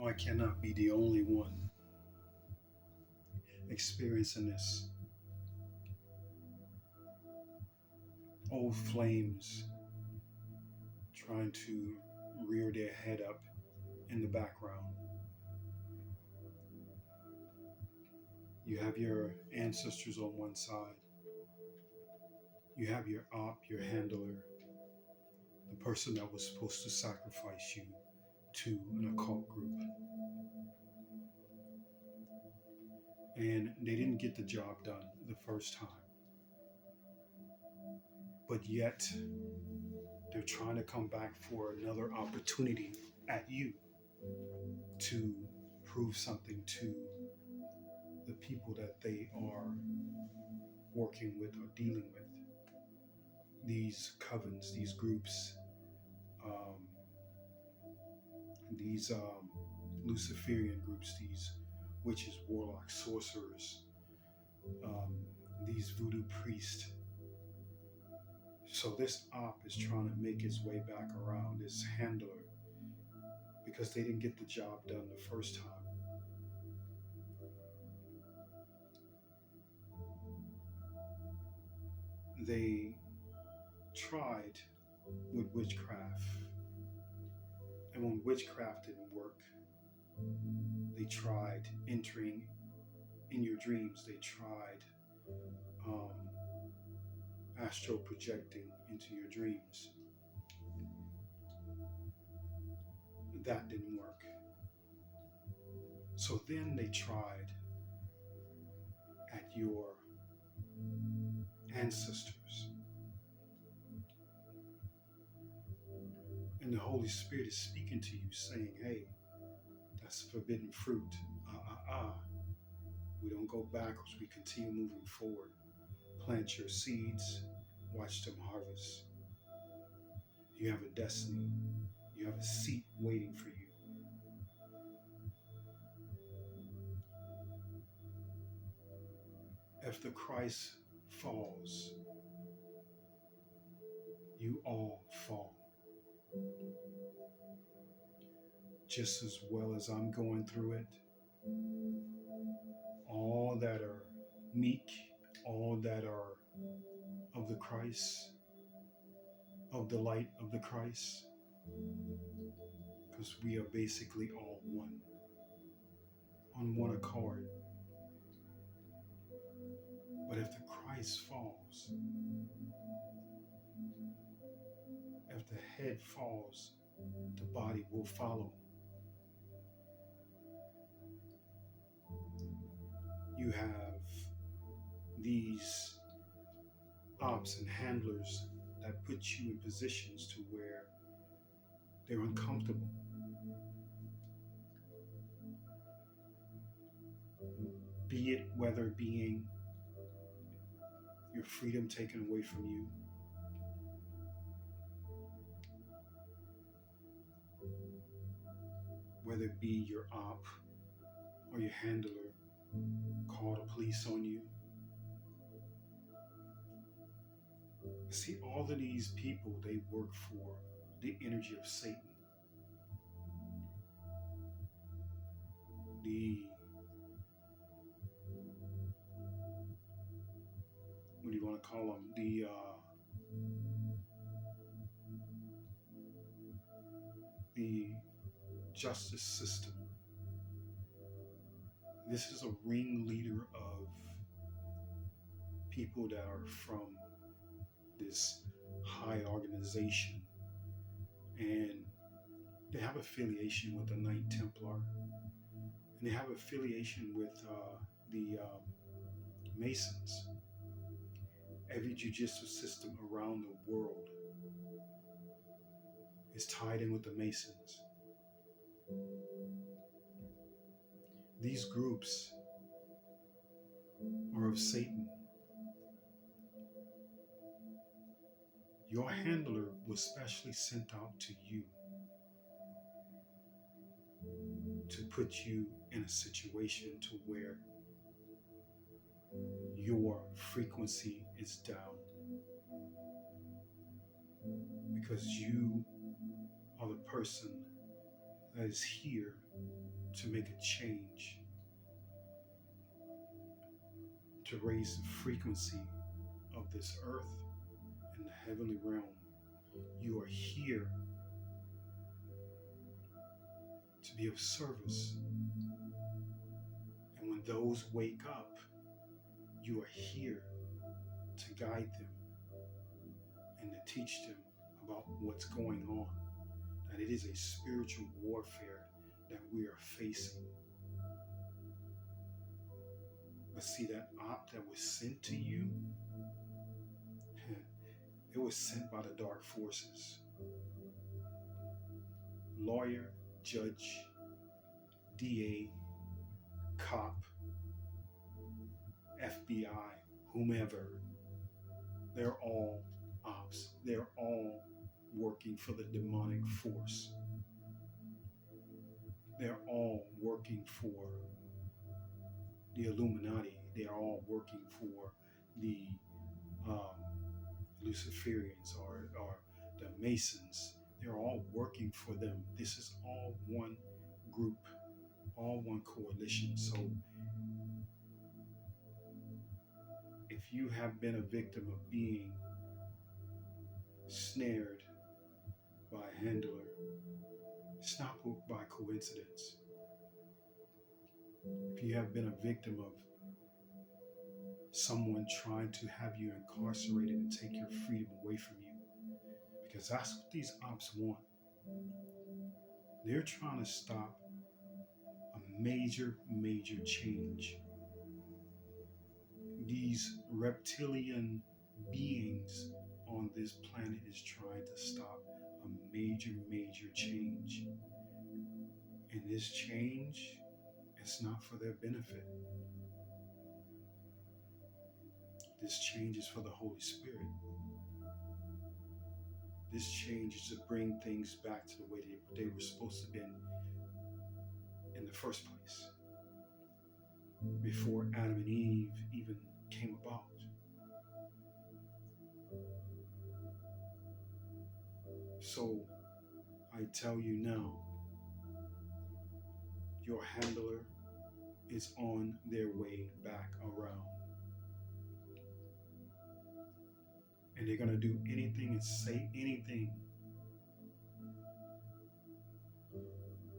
I cannot be the only one experiencing this. Old flames trying to rear their head up in the background. You have your ancestors on one side, you have your op, your handler, the person that was supposed to sacrifice you to an occult group. And they didn't get the job done the first time. But yet, they're trying to come back for another opportunity at you to prove something to the people that they are working with or dealing with. These covens, these groups, um, these Luciferian groups, these witches, warlocks, sorcerers, um, these voodoo priests. So this op is trying to make its way back around, this handler, because they didn't get the job done the first time. They tried with witchcraft, and when witchcraft didn't work, they tried entering in your dreams. They tried um, astral projecting into your dreams. That didn't work. So then they tried at your ancestors. And the Holy Spirit is speaking to you, saying, hey, that's forbidden fruit. We don't go backwards, we continue moving forward. Plant your seeds, watch them harvest. You have a destiny, you have a seat waiting for you. If the Christ falls, you all fall. Just as well as I'm going through it, all that are meek, all that are of the Christ, of the light of the Christ, because we are basically all one, on one accord. But if the Christ falls, if the head falls, the body will follow. You have these ops and handlers that put you in positions to where they're uncomfortable. Be it whether being your freedom taken away from you, whether it be your op or your handler call the police on you. See, all of these people, they work for the energy of Satan. The, what do you want to call them? The justice system. This is a ringleader of people that are from this high organization, and they have affiliation with the Knight Templar, and they have affiliation with the Masons. Every judicial system around the world is tied in with the Masons. These groups are of Satan. Your handler was specially sent out to you to put you in a situation to where your frequency is down, because you are the person that is here to make a change, to raise the frequency of this earth and the heavenly realm. You are here to be of service. And when those wake up, you are here to guide them and to teach them about what's going on. That it is a spiritual warfare that we are facing. But see, that op that was sent to you, it was sent by the dark forces. Lawyer, judge, DA, cop, FBI, whomever, they're all ops. They're all working for the demonic force. They're all working for the Illuminati. They're all working for the Luciferians or the Masons. They're all working for them. This is all one group, all one coalition. So if you have been a victim of being snared by a handler, it's not by coincidence. If you have been a victim of someone trying to have you incarcerated and take your freedom away from you, because that's what these ops want. They're trying to stop a major change. These reptilian beings on this planet is trying to stop a major change. And this change is not for their benefit. This change is for the Holy Spirit. This change is to bring things back to the way they were supposed to be in the first place, before Adam and Eve even came about. So I tell you now, your handler is on their way back around. And they're going to do anything and say anything.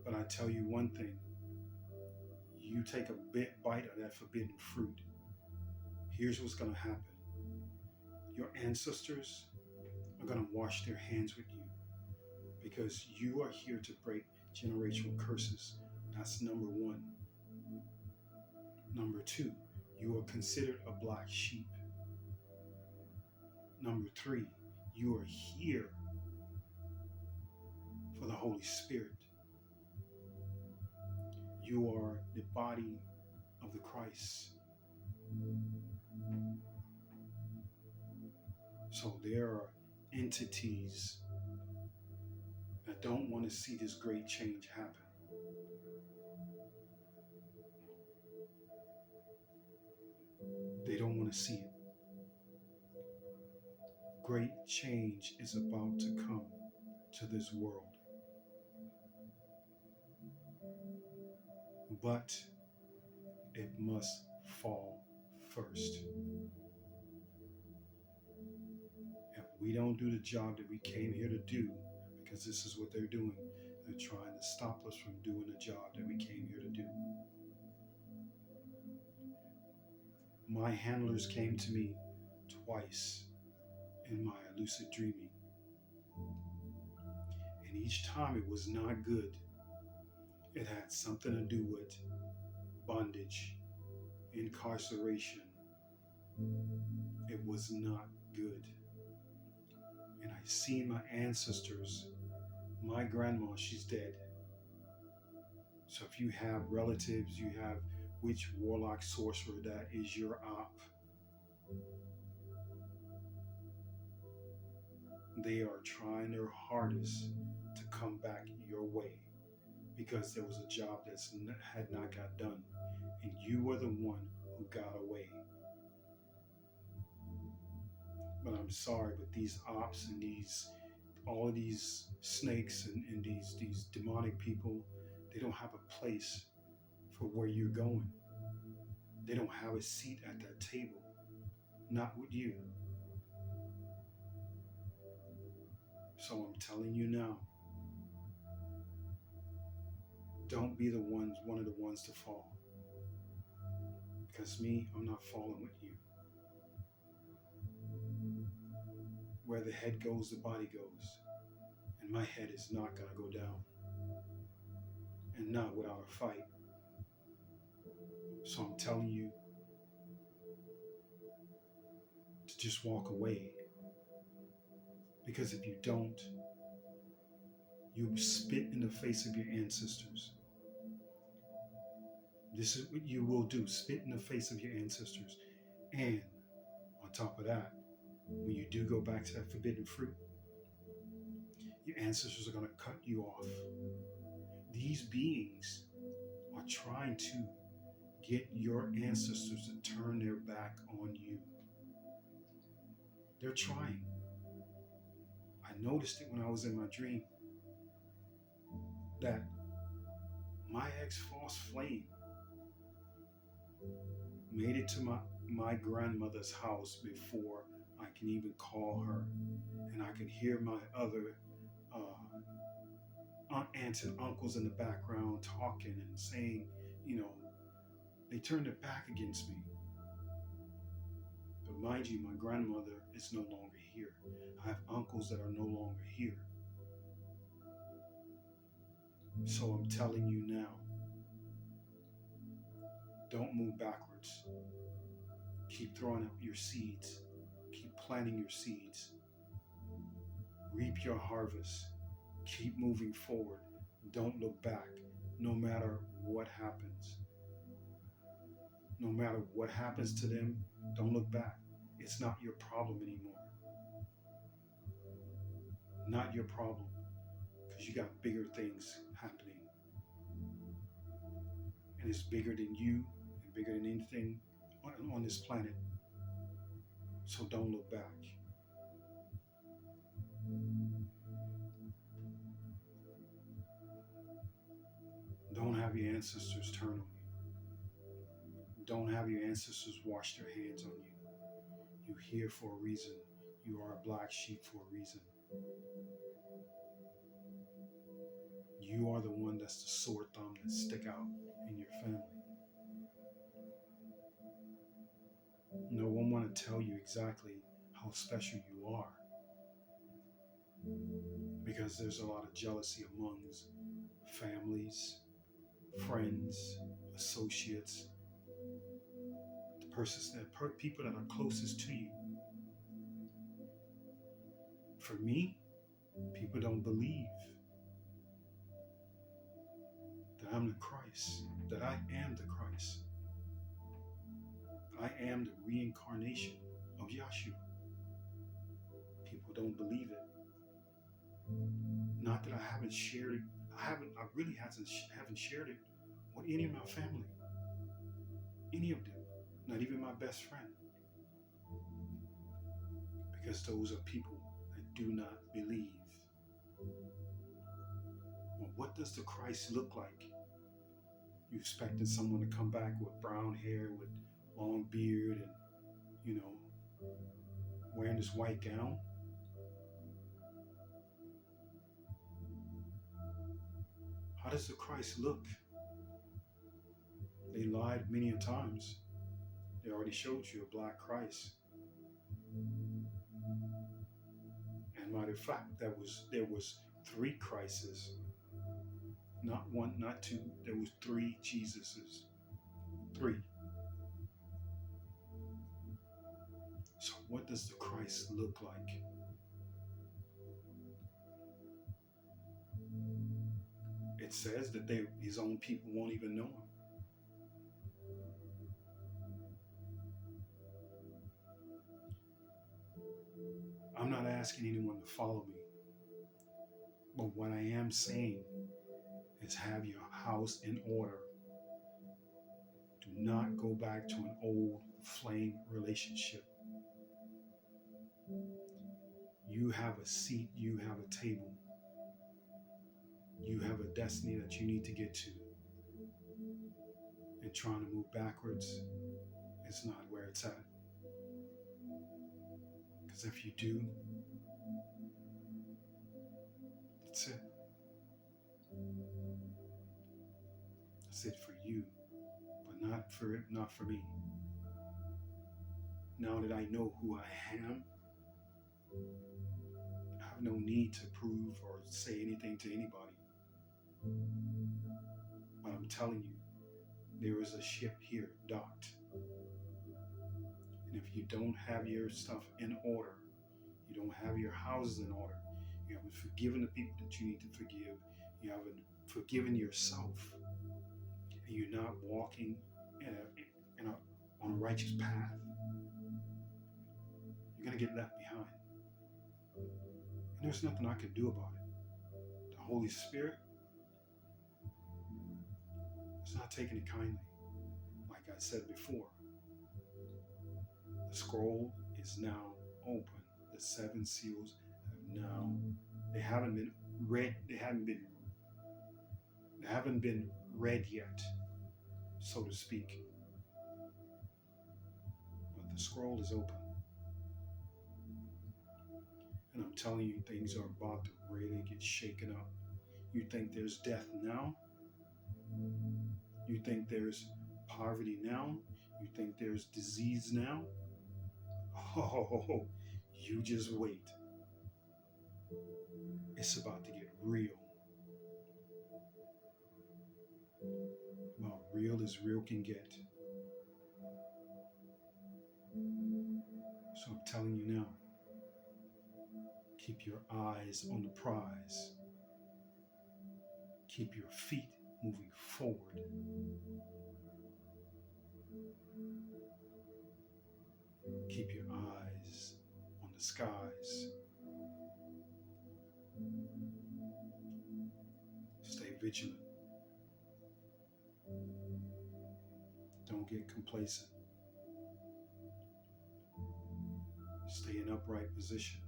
But I tell you one thing, you take a bite of that forbidden fruit, here's what's going to happen. Your ancestors are going to wash their hands with you, because you are here to break generational curses. That's number one. Number two, you are considered a black sheep. Number three, you are here for the Holy Spirit. You are the body of the Christ. So there are entities that don't want to see this great change happen. They don't want to see it. Great change is about to come to this world. But it must fall first. If we don't do the job that we came here to do, because this is what they're doing, they're trying to stop us from doing the job that we came here to do. My handlers came to me twice in my lucid dreaming. And each time it was not good. It had something to do with bondage, incarceration. It was not good. And I seen my ancestors. My grandma, she's dead. So if you have relatives, you have witch, warlock, sorcerer, that is your op. They are trying their hardest to come back your way, because there was a job that had not got done, and you were the one who got away. But I'm sorry, but these ops and all of these snakes and these demonic people, they don't have a place for where you're going. They don't have a seat at that table, not with you. So I'm telling you now, don't be one of the ones to fall. Because me, I'm not falling with you. Where the head goes, the body goes. And my head is not going to go down. And not without a fight. So I'm telling you to just walk away. Because if you don't, you spit in the face of your ancestors. This is what you will do, spit in the face of your ancestors. And on top of that, when you do go back to that forbidden fruit, your ancestors are going to cut you off. These beings are trying to get your ancestors to turn their back on you. They're trying. I noticed it when I was in my dream that my ex-false flame made it to my grandmother's house before I can even call her. And I can hear my other aunts and uncles in the background talking and saying, they turned their back against me. But mind you, my grandmother is no longer here. I have uncles that are no longer here. So I'm telling you now, don't move backwards. Keep throwing out your seeds. Keep planting your seeds. Reap your harvest. Keep moving forward. Don't look back, no matter what happens. No matter what happens to them, don't look back. It's not your problem anymore. Not your problem, because you got bigger things happening. And it's bigger than you and bigger than anything on this planet. So don't look back. Don't have your ancestors turn on you. Don't have your ancestors wash their hands on you. You're here for a reason. You are a black sheep for a reason. You are the one that's the sore thumb that stick out in your family. No one want to tell you exactly how special you are, because there's a lot of jealousy amongst families, friends, associates, people that are closest to you. For me, people don't believe that I'm the Christ, that I am the Christ. I am the reincarnation of Yahshua. People don't believe it. Not that I haven't shared it. I really haven't shared it with any of my family. Any of them. Not even my best friend. Because those are people that do not believe. Well, what does the Christ look like? You expecting someone to come back with brown hair, with long beard, and, wearing this white gown? How does the Christ look? They lied many a times. They already showed you a black Christ. And matter of fact, there was 3 Christs. Not one, not 2. There was 3 Jesuses. 3. So what does the Christ look like? It says that his own people won't even know him. I'm not asking anyone to follow me. But what I am saying is have your house in order. Do not go back to an old flame relationship. You have a seat, you have a table. You have a destiny that you need to get to. and trying to move backwards is not where it's at. Because if you do, that's it. That's it for you, but not for me. Now that I know who I am, I have no need to prove or say anything to anybody. But I'm telling you, there is a ship here docked. And if you don't have your stuff in order, you don't have your houses in order, you haven't forgiven the people that you need to forgive, you haven't forgiven yourself, and you're not walking on a righteous path, you're going to get left behind. And there's nothing I can do about it. The Holy Spirit is not taking it kindly. Like I said before, the scroll is now open. The seven seals have now, they haven't been read yet, so to speak. But the scroll is open. And I'm telling you, things are about to really get shaken up. You think there's death now? You think there's poverty now? You think there's disease now? Oh, you just wait. It's about to get real. About real as real can get. So I'm telling you now, keep your eyes on the prize. Keep your feet moving forward. Keep your eyes on the skies. Stay vigilant. Don't get complacent. Stay in upright position.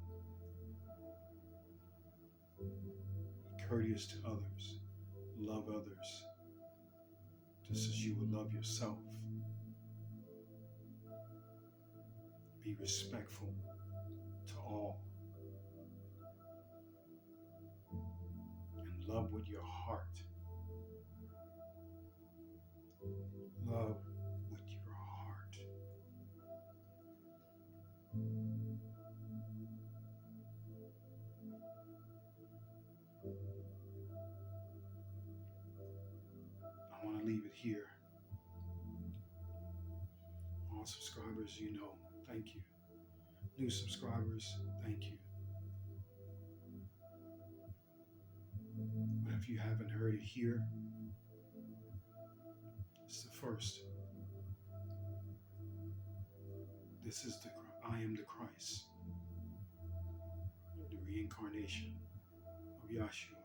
Be courteous to others. Love others just as you would love yourself. Be respectful to all. And love with your heart. Love with your heart. I want to leave it here. All subscribers, you know, thank you. New subscribers, thank you. But if you haven't heard it here, it's the first. This is I am the Christ, the reincarnation of Yahshua.